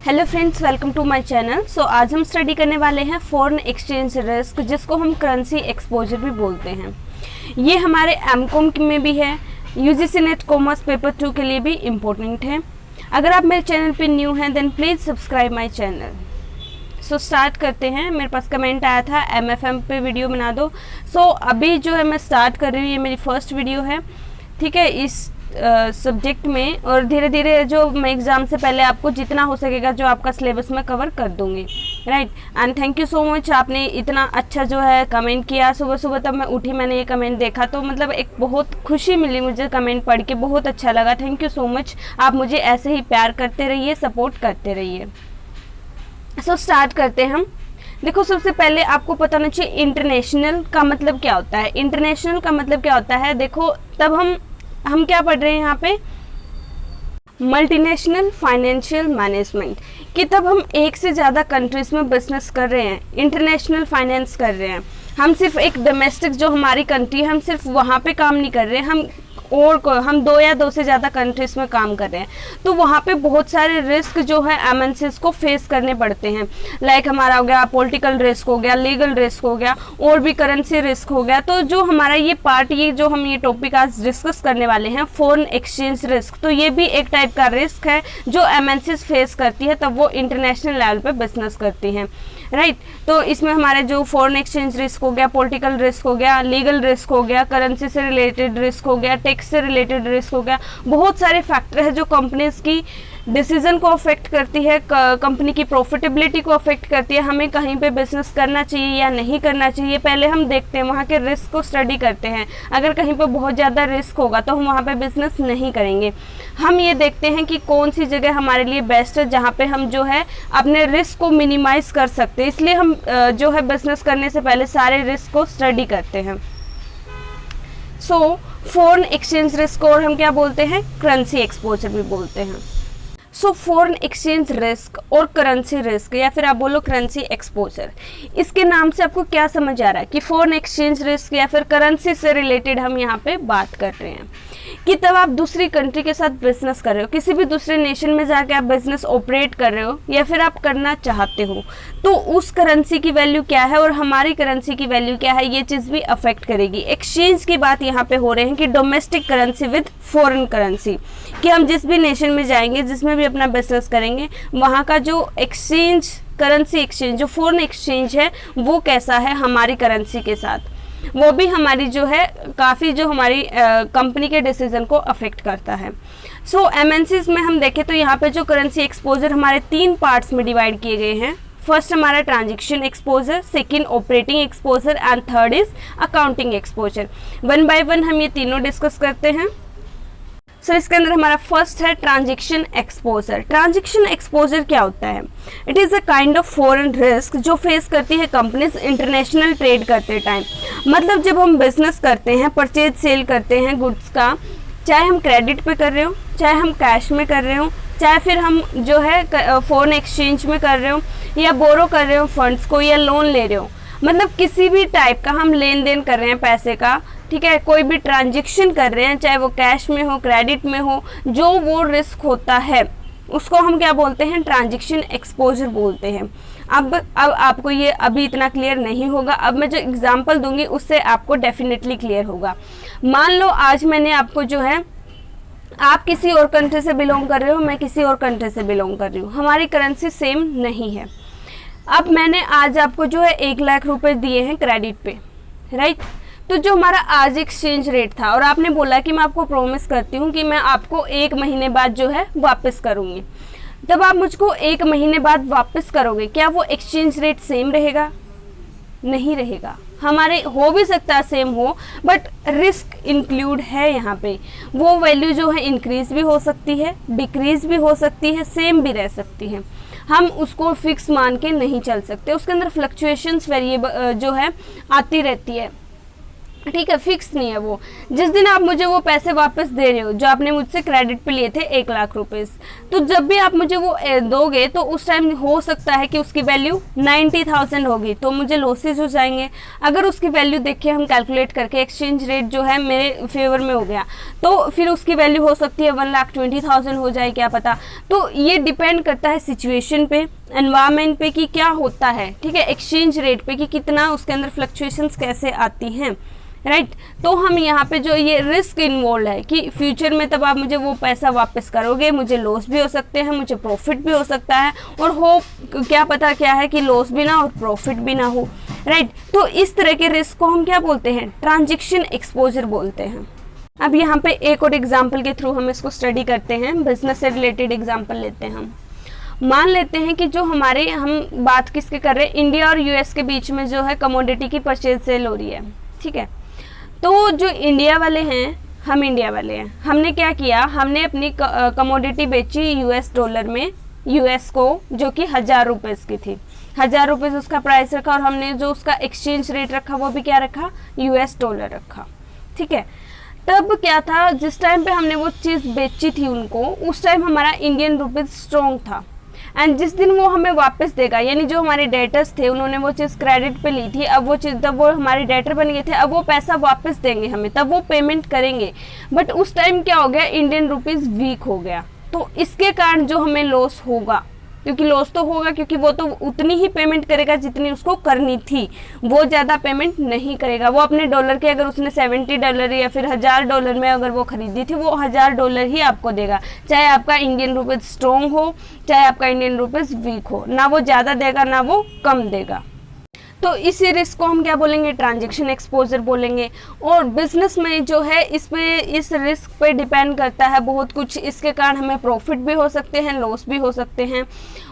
Hello friends, welcome to my channel. So आज हम study करने वाले हैं फॉरेन एक्सचेंज रिस्क, जिसको हम करेंसी एक्सपोजर भी बोलते हैं। ये हमारे एमकॉम में भी है, यूजीसी नेट कॉमर्स पेपर 2 के लिए भी इम्पोर्टेंट है। अगर आप मेरे चैनल पे न्यू हैं then please subscribe my channel. So start करते हैं। मेरे पास कमेंट आया था एमएफएम पे वीडियो बना दो। सो अभी जो है मैं स्टार्ट कर रही हूँ, ये मेरी फर्स्ट वीडियो है, ठीक है, इस सब्जेक्ट में। और धीरे धीरे जो मैं एग्ज़ाम से पहले आपको जितना हो सकेगा जो आपका सिलेबस में कवर कर दूंगी, right. And thank you so much, आपने इतना अच्छा जो है कमेंट किया। सुबह सुबह तब मैं उठी, मैंने ये कमेंट देखा तो मतलब एक बहुत खुशी मिली मुझे, कमेंट पढ़ के बहुत अच्छा लगा। Thank you so much. आप मुझे ऐसे ही प्यार करते रहिए, सपोर्ट करते रहिए। सो स्टार्ट करते हैं हम। देखो, सबसे पहले आपको पता होना चाहिए इंटरनेशनल का मतलब क्या होता है। इंटरनेशनल का मतलब क्या होता है, देखो तब हम क्या पढ़ रहे हैं यहाँ पे, मल्टीनेशनल फाइनेंशियल मैनेजमेंट, कि तब हम एक से ज़्यादा कंट्रीज़ में बिजनेस कर रहे हैं, इंटरनेशनल फाइनेंस कर रहे हैं। हम सिर्फ एक डोमेस्टिक जो हमारी कंट्री है, हम सिर्फ वहाँ पे काम नहीं कर रहे हैं, हम 2 या 2 से ज़्यादा कंट्रीज़ में काम कर रहे हैं। तो वहाँ पे बहुत सारे रिस्क जो है एमएनसीज को फेस करने पड़ते हैं। लाइक हमारा हो गया पॉलिटिकल रिस्क, हो गया लीगल रिस्क, हो गया और भी करेंसी रिस्क हो गया। तो जो हमारा ये पार्ट, ये जो हम ये टॉपिक आज डिस्कस करने वाले हैं, फॉरेन एक्सचेंज रिस्क, तो ये भी एक टाइप का रिस्क है जो एमएनसीज फेस करती है तब वो इंटरनेशनल लेवल पर बिजनेस करती हैं, राइट। तो इसमें हमारे जो फॉरेन एक्सचेंज रिस्क हो गया, पॉलिटिकल रिस्क हो गया, लीगल रिस्क हो गया, करेंसी से रिलेटेड रिस्क हो गया, टैक्स से रिलेटेड रिस्क हो गया, बहुत सारे फैक्टर है जो कंपनीज की डिसीजन को अफेक्ट करती है, कंपनी की प्रॉफिटेबिलिटी को अफेक्ट करती है। हमें कहीं पे बिजनेस करना चाहिए या नहीं करना चाहिए, पहले हम देखते हैं, वहाँ के रिस्क को स्टडी करते हैं। अगर कहीं पे बहुत ज़्यादा रिस्क होगा तो हम वहाँ पे बिजनेस नहीं करेंगे। हम ये देखते हैं कि कौन सी जगह हमारे लिए बेस्ट है, जहाँ पे हम जो है अपने रिस्क को मिनिमाइज कर सकते हैं। इसलिए हम जो है बिजनेस करने से पहले सारे रिस्क को स्टडी करते हैं। सो फॉरेन एक्सचेंज रिस्क और हम क्या बोलते हैं, करेंसी एक्सपोजर भी बोलते हैं। सो फॉरेन एक्सचेंज रिस्क और करेंसी रिस्क, या फिर आप बोलो करेंसी एक्सपोजर, इसके नाम से आपको क्या समझ आ रहा है कि फॉरेन एक्सचेंज रिस्क या फिर करेंसी से रिलेटेड हम यहाँ पे बात कर रहे हैं। कि तब आप दूसरी कंट्री के साथ बिजनेस कर रहे हो, किसी भी दूसरे नेशन में जाके आप बिजनेस ऑपरेट कर रहे हो या फिर आप करना चाहते हो, तो उस करेंसी की वैल्यू क्या है और हमारी करेंसी की वैल्यू क्या है, ये चीज़ भी अफेक्ट करेगी। एक्सचेंज की बात यहाँ पे हो रहे हैं कि domestic currency with foreign currency, कि हम जिस भी नेशन में जाएंगे, जिसमें भी अपना बिजनेस करेंगे, वहाँ का जो एक्सचेंज, करेंसी एक्सचेंज, जो फॉरेन एक्सचेंज है वो कैसा है हमारी करेंसी के साथ, वो भी हमारी जो है काफ़ी जो हमारी कंपनी के डिसीजन को अफेक्ट करता है। सो एमएनसीज में हम देखें तो यहाँ पे जो करेंसी एक्सपोजर हमारे 3 पार्ट्स में डिवाइड किए गए हैं। फर्स्ट हमारा transaction exposure, second operating exposure and third is accounting exposure. 1 by 1 हम ये तीनों डिस्कस करते हैं। सो इसके अंदर हमारा फर्स्ट है ट्रांजैक्शन एक्सपोजर। ट्रांजैक्शन एक्सपोजर क्या होता है? It is a kind of foreign risk जो फेस करती है कंपनीज इंटरनेशनल ट्रेड करते टाइम। मतलब जब हम बिजनेस करते हैं, परचेज सेल करते हैं गुड्स का, चाहे हम क्रेडिट पे कर रहे हो, चाहे हम कैश में कर रहे हो, चाहे फिर हम जो है फॉरेन एक्सचेंज में कर रहे हो, या बोरो कर रहे हो फंड्स को, या लोन ले रहे हो, मतलब किसी भी टाइप का हम लेन देन कर रहे हैं पैसे का, ठीक है, कोई भी ट्रांजैक्शन कर रहे हैं, चाहे वो कैश में हो, क्रेडिट में हो, जो वो रिस्क होता है उसको हम क्या बोलते हैं, ट्रांजैक्शन एक्सपोजर बोलते हैं। अब आपको ये अभी इतना क्लियर नहीं होगा, अब मैं जो एग्जांपल दूंगी उससे आपको डेफिनेटली क्लियर होगा। मान लो आज मैंने आपको जो है, आप किसी और कंट्री से बिलोंग कर रहे हो, मैं किसी और कंट्री से बिलोंग कर रही हूँ, हमारी करेंसी सेम नहीं है। अब मैंने आज आपको जो है 1 लाख रुपए दिए हैं क्रेडिट पे, राइट। तो जो हमारा आज एक्सचेंज रेट था, और आपने बोला कि मैं आपको प्रॉमिस करती हूँ कि मैं आपको 1 महीने बाद जो है वापस करूँगी, तब आप मुझको 1 महीने बाद वापस करोगे, क्या वो एक्सचेंज रेट सेम रहेगा? नहीं रहेगा। हमारे हो भी सकता है सेम हो, बट रिस्क इंक्लूड है यहाँ पे। वो वैल्यू जो है इंक्रीज भी हो सकती है, डिक्रीज भी हो सकती है, सेम भी रह सकती है। हम उसको फिक्स मान के नहीं चल सकते, उसके अंदर फ्लक्चुएशंस वेरिएबल जो है आती रहती है। ठीक है, फिक्स नहीं है वो। जिस दिन आप मुझे वो पैसे वापस दे रहे हो जो आपने मुझसे क्रेडिट पे लिए थे 1 लाख रुपए, तो जब भी आप मुझे वो दोगे तो उस टाइम हो सकता है कि उसकी वैल्यू 90,000 होगी, तो मुझे लॉसेज हो जाएंगे। अगर उसकी वैल्यू देखिए हम कैलकुलेट करके एक्सचेंज रेट जो है मेरे फेवर में हो गया, तो फिर उसकी वैल्यू हो सकती है 1,20,000 हो जाए, क्या पता। तो ये डिपेंड करता है सिचुएशन पे, एनवायरमेंट पे कि क्या होता है, ठीक है, एक्सचेंज रेट पे कि कितना उसके अंदर फ्लक्चुएशंस कैसे आती हैं, राइट। तो हम यहाँ पे जो ये रिस्क इन्वॉल्व है कि फ्यूचर में तब आप मुझे वो पैसा वापस करोगे, मुझे लॉस भी हो सकते हैं, मुझे प्रॉफिट भी हो सकता है, और हो क्या पता क्या है कि लॉस भी ना और प्रॉफिट भी ना हो, राइट। तो इस तरह के रिस्क को हम क्या बोलते हैं, ट्रांजैक्शन एक्सपोजर बोलते हैं। अब यहाँ पे एक और एग्जाम्पल के थ्रू हम इसको स्टडी करते हैं, बिजनेस से रिलेटेड एग्जाम्पल लेते हैं हम। मान लेते हैं कि जो हमारे, हम बात किसके कर रहे हैं, इंडिया और यूएस के बीच में जो है कमोडिटी की परचेज सेल हो रही है, ठीक है। तो जो इंडिया वाले हैं, हम इंडिया वाले हैं, हमने क्या किया, हमने अपनी कमोडिटी बेची यूएस डॉलर में, यूएस को, जो कि 1,000 रुपये की थी, 1,000 रुपये उसका प्राइस रखा, और हमने जो उसका एक्सचेंज रेट रखा वो भी क्या रखा, यूएस डॉलर रखा, ठीक है। तब क्या था, जिस टाइम पे हमने वो चीज़ बेची थी उनको, उस टाइम हमारा इंडियन रुपीज़ स्ट्रॉन्ग था, एंड जिस दिन वो हमें वापस देगा, यानी जो हमारे डेटर्स थे उन्होंने वो चीज़ क्रेडिट पे ली थी, अब वो चीज़, तब वो हमारे डेटर बन गए थे, अब वो पैसा वापस देंगे हमें, तब वो पेमेंट करेंगे। बट उस टाइम क्या हो गया, इंडियन रुपीज़ वीक हो गया, तो इसके कारण जो हमें लॉस होगा, क्योंकि लॉस तो होगा, क्योंकि वो तो उतनी ही पेमेंट करेगा जितनी उसको करनी थी, वो ज़्यादा पेमेंट नहीं करेगा। वो अपने डॉलर के, अगर उसने $70 या फिर $1,000 में अगर वो खरीदी थी, वो $1,000 ही आपको देगा, चाहे आपका इंडियन रुपीज़ स्ट्रॉन्ग हो, चाहे आपका इंडियन रुपीज़ वीक हो, ना वो ज़्यादा देगा ना वो कम देगा। तो इसी रिस्क को हम क्या बोलेंगे, ट्रांजैक्शन एक्सपोजर बोलेंगे। और बिजनेस में जो है इस रिस्क पे डिपेंड करता है बहुत कुछ, इसके कारण हमें प्रॉफिट भी हो सकते हैं, लॉस भी हो सकते हैं,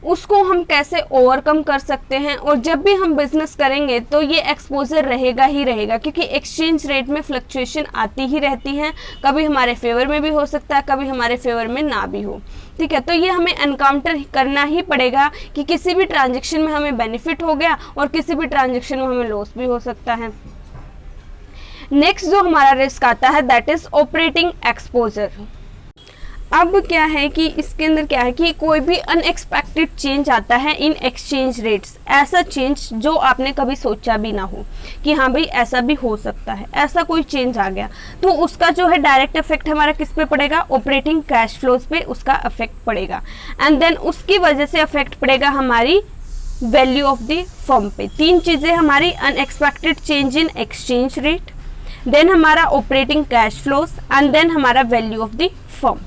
उसको हम कैसे ओवरकम कर सकते हैं। और जब भी हम बिजनेस करेंगे तो ये एक्सपोजर रहेगा ही रहेगा, क्योंकि एक्सचेंज रेट में फ्लक्चुएशन आती ही रहती हैं, कभी हमारे फेवर में भी हो सकता है, कभी हमारे फेवर में ना भी हो, ठीक है। तो ये हमें एनकाउंटर करना ही पड़ेगा कि किसी भी ट्रांजैक्शन में हमें बेनिफिट हो गया और किसी भी ट्रांजैक्शन में हमें लॉस भी हो सकता है। नेक्स्ट जो हमारा रिस्क आता है दैट इज ऑपरेटिंग एक्सपोजर। अब क्या है कि इसके अंदर क्या है कि कोई भी अनएक्सपेक्टेड चेंज आता है इन एक्सचेंज रेट्स, ऐसा चेंज जो आपने कभी सोचा भी ना हो कि हाँ भाई ऐसा भी हो सकता है, ऐसा कोई चेंज आ गया, तो उसका जो है डायरेक्ट इफेक्ट हमारा किस पे पड़ेगा, ऑपरेटिंग कैश फ्लोज पे उसका इफेक्ट पड़ेगा, एंड देन उसकी वजह से इफेक्ट पड़ेगा हमारी वैल्यू ऑफ द फर्म पे। तीन चीजें हमारी, unexpected change in exchange rate, then हमारा operating cash flows, and then हमारा वैल्यू ऑफ द फर्म।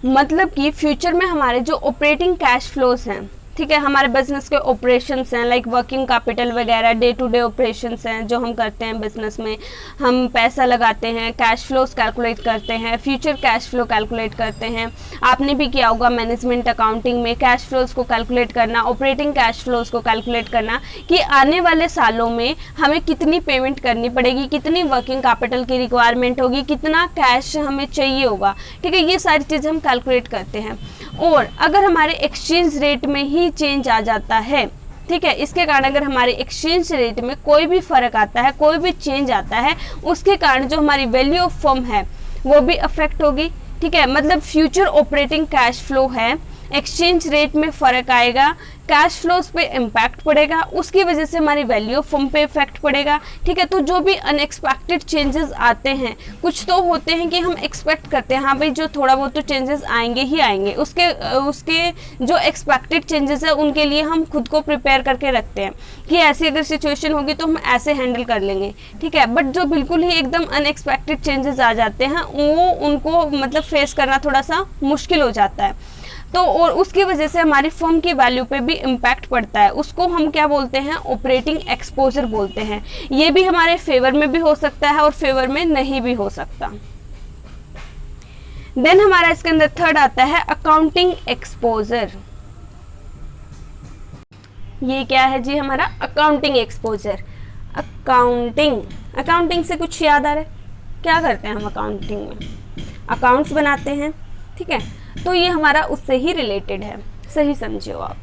मतलब कि फ्यूचर में हमारे जो ऑपरेटिंग कैश फ्लोज हैं, ठीक है, हमारे बिजनेस के ऑपरेशंस हैं, लाइक वर्किंग कैपिटल वगैरह, डे टू डे ऑपरेशंस हैं जो हम करते हैं बिजनेस में, हम पैसा लगाते हैं, कैश फ्लोज कैलकुलेट करते हैं, फ्यूचर कैश फ्लो कैलकुलेट करते हैं। आपने भी किया होगा मैनेजमेंट अकाउंटिंग में, कैश फ्लोज को कैलकुलेट करना, ऑपरेटिंग कैश फ्लोज को कैलकुलेट करना कि आने वाले सालों में हमें कितनी पेमेंट करनी पड़ेगी, कितनी वर्किंग कैपिटल की रिक्वायरमेंट होगी, कितना कैश हमें चाहिए होगा, ठीक है, ये सारी चीज़ें हम कैलकुलेट करते हैं। और अगर हमारे एक्सचेंज रेट में ही चेंज आ जाता है, ठीक है, इसके कारण अगर हमारे एक्सचेंज रेट में कोई भी फर्क आता है, कोई भी चेंज आता है, उसके कारण जो हमारी वैल्यू ऑफ फर्म है वो भी अफेक्ट होगी, ठीक है। मतलब फ्यूचर ऑपरेटिंग कैश फ्लो है, एक्सचेंज रेट में फर्क आएगा, कैश फ्लोज पे इम्पैक्ट पड़ेगा, उसकी वजह से हमारी वैल्यू ऑफ फर्म पे इफेक्ट पड़ेगा, ठीक है। तो जो भी अनएक्सपेक्टेड चेंजेस आते हैं, कुछ तो होते हैं कि हम एक्सपेक्ट करते हैं हाँ भाई जो थोड़ा बहुत तो चेंजेस आएंगे ही आएंगे, उसके जो एक्सपेक्टेड चेंजेस है उनके लिए हम खुद को प्रिपेयर करके रखते हैं कि ऐसी अगर सिचुएशन होगी तो हम ऐसे हैंडल कर लेंगे, ठीक है। बट जो बिल्कुल ही एकदम अनएक्सपेक्टेड चेंजेस आ जाते हैं वो उनको मतलब फेस करना थोड़ा सा मुश्किल हो जाता है, तो और उसकी वजह से हमारी फर्म की वैल्यू पे भी इम्पैक्ट पड़ता है, उसको हम क्या बोलते हैं, ऑपरेटिंग एक्सपोजर बोलते हैं। ये भी हमारे फेवर में भी हो सकता है और फेवर में नहीं भी हो सकता। देन हमारा इसके अंदर थर्ड आता है अकाउंटिंग एक्सपोजर। ये क्या है जी, हमारा अकाउंटिंग एक्सपोजर। अकाउंटिंग से कुछ याद आ रहा है, क्या करते हैं हम अकाउंटिंग में, अकाउंट्स बनाते हैं, ठीक है। तो ये हमारा उससे ही रिलेटेड है, सही समझिए आप,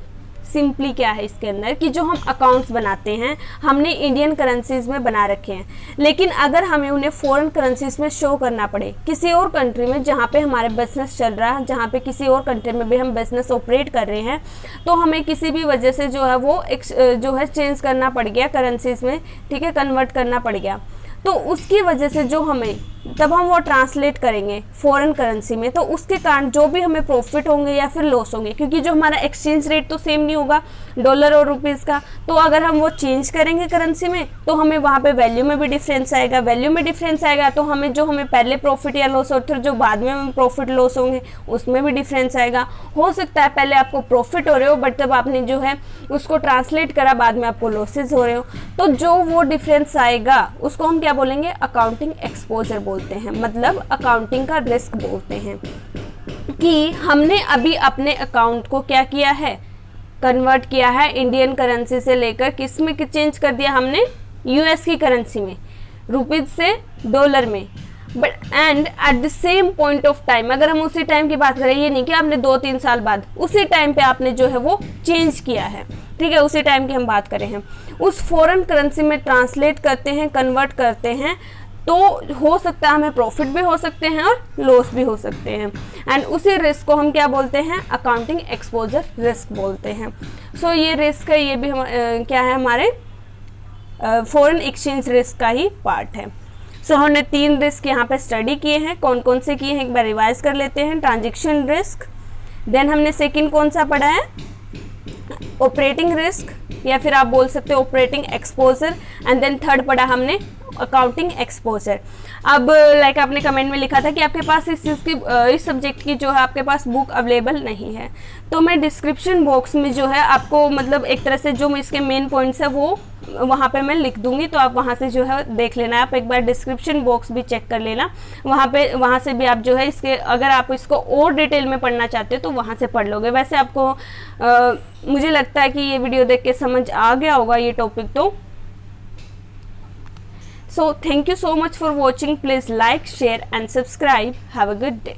सिंपली क्या है इसके अंदर कि जो हम अकाउंट्स बनाते हैं हमने इंडियन करेंसीज में बना रखे हैं, लेकिन अगर हमें उन्हें फॉरेन करेंसीज में शो करना पड़े किसी और कंट्री में जहाँ पे हमारे बिजनेस चल रहा है, जहाँ पे किसी और कंट्री में भी हम बिजनेस ऑपरेट कर रहे हैं, तो हमें किसी भी वजह से जो है वो जो है चेंज करना पड़ गया करेंसीज में, ठीक है, कन्वर्ट करना पड़ गया, तो उसकी वजह से जो हमें तब हम वो ट्रांसलेट करेंगे फॉरेन करेंसी में, तो उसके कारण जो भी हमें प्रॉफिट होंगे या फिर लॉस होंगे, क्योंकि जो हमारा एक्सचेंज रेट तो सेम नहीं होगा डॉलर और रुपीज़ का, तो अगर हम वो चेंज करेंगे करेंसी में तो हमें वहाँ पे वैल्यू में भी डिफरेंस आएगा, वैल्यू में डिफरेंस आएगा तो हमें जो हमें पहले प्रॉफिट या लॉस होते जो बाद में हमें प्रॉफिट लॉस होंगे उसमें भी डिफरेंस आएगा। हो सकता है पहले आपको प्रॉफिट हो रहे हो बट जब आपने जो है उसको ट्रांसलेट करा बाद में आपको लॉसेज हो रहे हो, तो जो वो डिफरेंस आएगा उसको हम क्या बोलेंगे, अकाउंटिंग एक्सपोजर बोलते हैं, मतलब अकाउंटिंग का रिस्क बोलते हैं कि हमने अभी अपने अकाउंट को क्या किया है, कन्वर्ट किया है इंडियन करेंसी से लेकर किस में चेंज कर दिया हमने, यूएस की करेंसी में, रुपीज से डॉलर में, but and at the same point of time, अगर हम उसी टाइम की बात करें, ये नहीं कि आपने 2-3 साल बाद, उसी टाइम पे आपने जो है वो चेंज किया है, ठीक है, उसी टाइम की हम बात करें हैं, उस फॉरेन करेंसी में ट्रांसलेट करते हैं, कन्वर्ट करते हैं, तो हो सकता है हमें प्रॉफिट भी हो सकते हैं और लॉस भी हो सकते हैं, एंड उसी रिस्क को हम क्या बोलते हैं, अकाउंटिंग एक्सपोजर रिस्क बोलते हैं। सो ये रिस्क है, ये भी हम क्या है, हमारे फॉरेन एक्सचेंज रिस्क का ही पार्ट है। सो हमने 3 रिस्क यहाँ पे स्टडी किए हैं, कौन कौन से किए हैं एक बार रिवाइज कर लेते हैं। ट्रांजैक्शन रिस्क, देन हमने सेकंड कौन सा पढ़ा है, ऑपरेटिंग रिस्क या फिर आप बोल सकते हो operating exposure, and then third पढ़ा हमने अकाउंटिंग एक्सपोजर। अब लाइक आपने कमेंट में लिखा था कि आपके पास इस चीज़ की इस सब्जेक्ट की जो है आपके पास बुक अवेलेबल नहीं है, तो मैं डिस्क्रिप्शन बॉक्स में जो है आपको मतलब एक तरह से जो इसके मेन पॉइंट्स है वो वहाँ पे मैं लिख दूंगी, तो आप वहाँ से जो है देख लेना, आप एक बार डिस्क्रिप्शन बॉक्स भी चेक कर लेना, वहाँ से भी आप जो है इसके अगर आप इसको और डिटेल में पढ़ना चाहते हो तो वहाँ से पढ़ लोगे। वैसे आपको मुझे लगता है कि ये वीडियो देख के समझ आ गया होगा ये टॉपिक तो। So thank you so much for watching. Please like, share and subscribe. Have a good day.